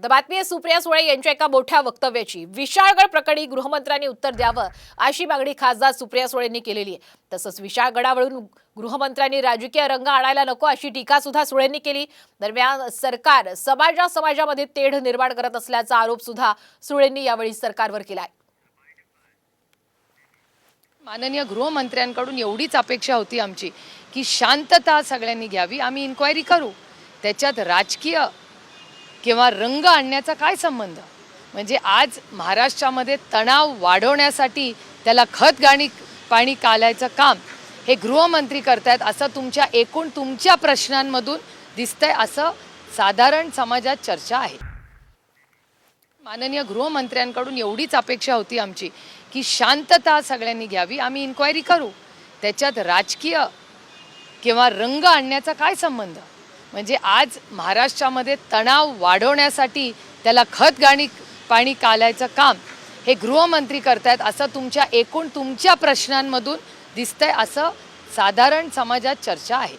आता बातमी आहे सुप्रिया सुळे यांच्या एका मोठ्या वक्तव्याची। विशाळगड प्रकरणी गृहमंत्र्यांनी उत्तर द्यावं अशी मागणी खासदार सुप्रिया सुळेंनी केलेली आहे। तसंच विशाळगडावरून गृहमंत्र्यांनी राजकीय रंग आणायला नको अशी टीका सुद्धा सुळेंनी केली। दरम्यान सरकार समाजामध्ये तेढ निर्माण करत असल्याचा आरोप सुद्धा सुळेंनी यावेळी सरकारवर केलाय। माननीय गृहमंत्र्यांकडून एवढीच अपेक्षा होती आमची की शांतता सगळ्यांनी घ्यावी, आम्ही इन्क्वायरी करू, त्याच्यात राजकीय किंवा रंग आणण्याचा काय संबंध। म्हणजे आज महाराष्ट्रामध्ये तणाव वाढवण्यासाठी त्याला खत पाणी घालायचं काम हे गृहमंत्री करतायत असं तुमच्या प्रश्नांमधून दिसतंय, असं साधारण समाजात चर्चा आहे। माननीय गृहमंत्र्यांकडून एवढीच अपेक्षा होती आमची की शांतता सगळ्यांनी घ्यावी, आम्ही इन्क्वायरी करू, त्याच्यात राजकीय किंवा रंग आणण्याचा काय संबंध। म्हणजे आज महाराष्ट्रामध्ये तणाव वाढवण्यासाठी त्याला खत पाणी घालायचं काम हे गृहमंत्री करतायत असं तुमच्या प्रश्नांमधून दिसतंय, असं साधारण समाजात चर्चा आहे।